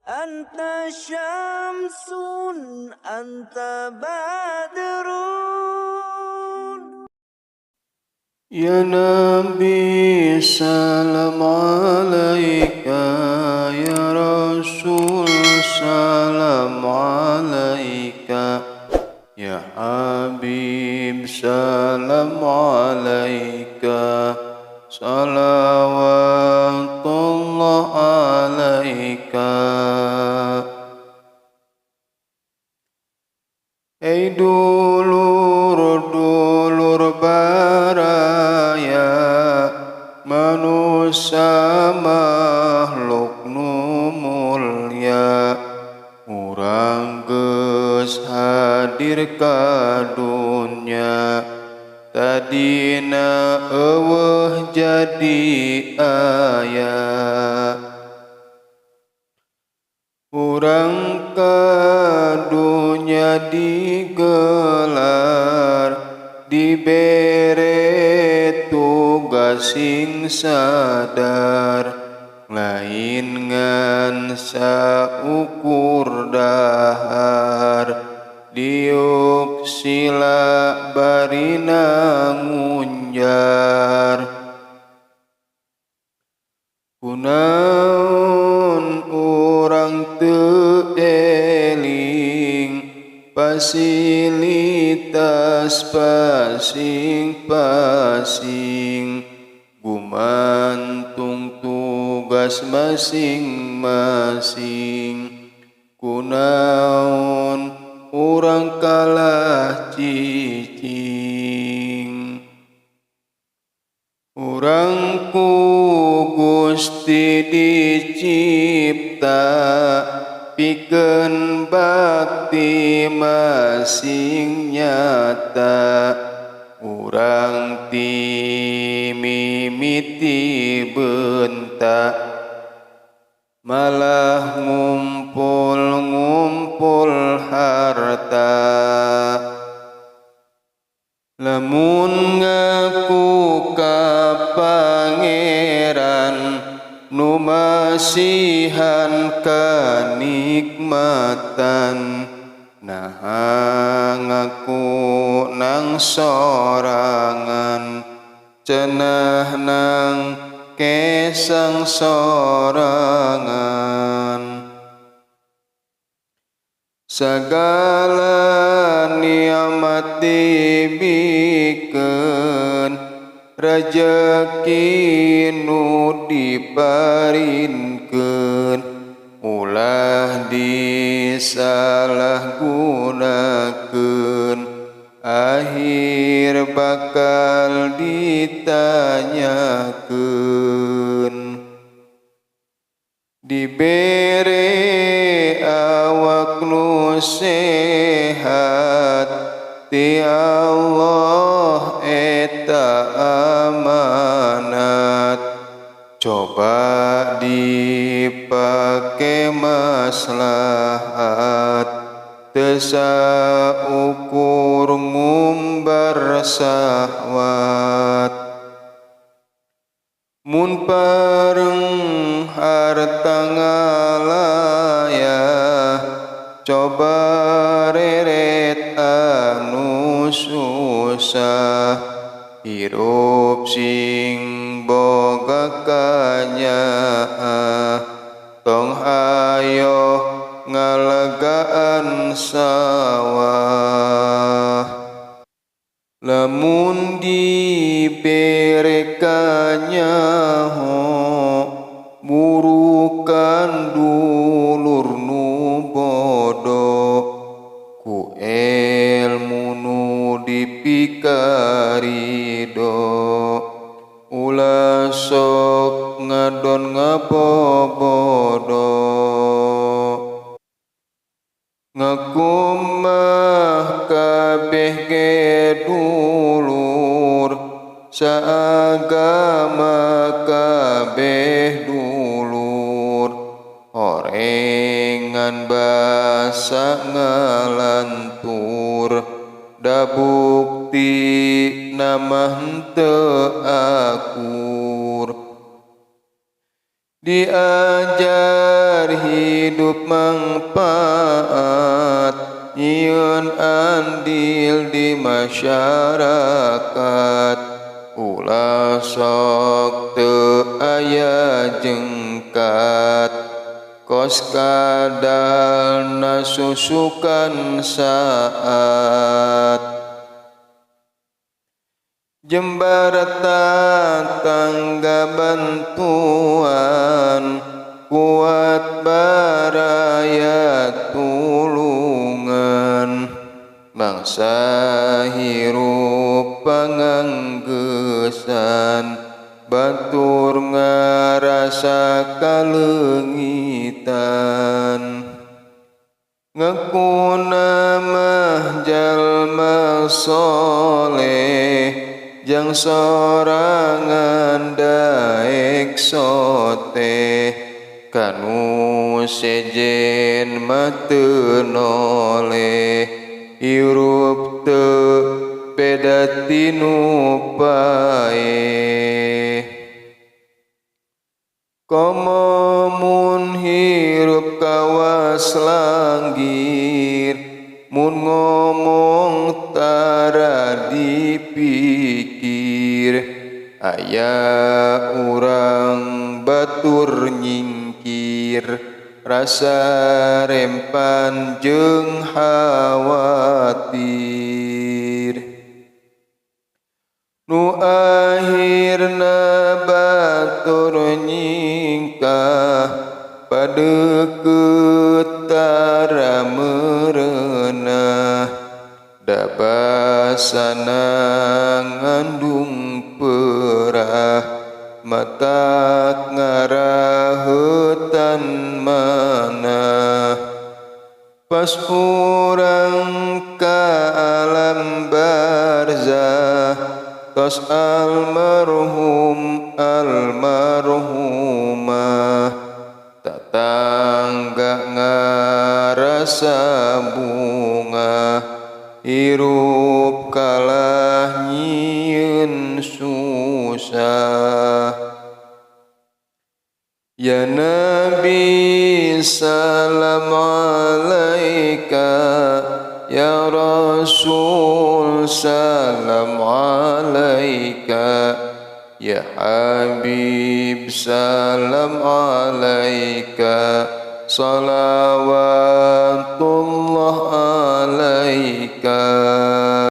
Anta syamsun, anta badrun. Ya Nabi salam alaika, ya Rasul salam alaika, ya Habib salam alaika, salawatullah alaika. Ei dulur baraya, manusia makhluk nu mulya, urang geus hadir ka dunya, tadina eueuh jadi aya. Urang kadunya digelar, dibere tugas sing sadar, lain ngan saukur dahar, diuk sila barina ngunjar. Kunaon urang teu eling, fasilitas pasing-pasing, gumantung tugas masing-masing. Kunaon urang kalah cicing, urang ku Gusti dicipta, pikeun bakti masing nyata. Urang ti mimiti beunta, malah ngumpul-ngumpul harta. Lamun ngaku ka Pangeran, nu masihan kanikmatan, naha ngaku nang sorangan, cenah nang kesang sorangan. Sagala nikmat dibikeun, rejeki nu diparinkeun, ulah disalahgunakeun, akhir bakal ditanyakeun. Dibere awak nu sehat, ti Allah eta amanat, coba dipake maslahat, teu saukur ngumbar syahwat. Mun pareng harta ngalayah, coba reret anu susah, hirup sing boga kanyaah, tong hayo ngalagaan sawah. Lamun dibere kanyaho, burukan dulur nu bodoh, ku ilmu nu dipikarido, ulah sok ngadon ngabobodo. Ngakumah kabeh ge dulur, saagama kabeh dulur, horengan basa ngalantur, da bukti nama henteu akur. Diajar kadar hidup manfaat, nyieun andil di masyarakat, ulah sok teu aya jengkat, kos kadalna susukan saat, jembarata tangga bantuan, kuat baraya tulungan, bangsa hirup panganggesan, batur ngarasa kalengitan, ngakuna mah jalma soleh, jang sorangan daek sote, kanu sejen mah teu noleh, hirup teu beda tinu pae. Komo mun hirup kawas langgir, mun ngomong tara dipikir, aya urang batur nyingkir, rasa rempan jeung khawatir. Nu akhirna batur nyingkah, padeukeut tara meureunah, da basana ngandung perah, matak ngaraheutan manah. Pas urang ka alam barzah, tos almarhum almarhumah, tatangga ngarasa bunga, hirup kalah nyieun susah. Ya Nabi salam alaika, ya Rasul salam alaika, ya Habib salam alaika, salawatullah alaika.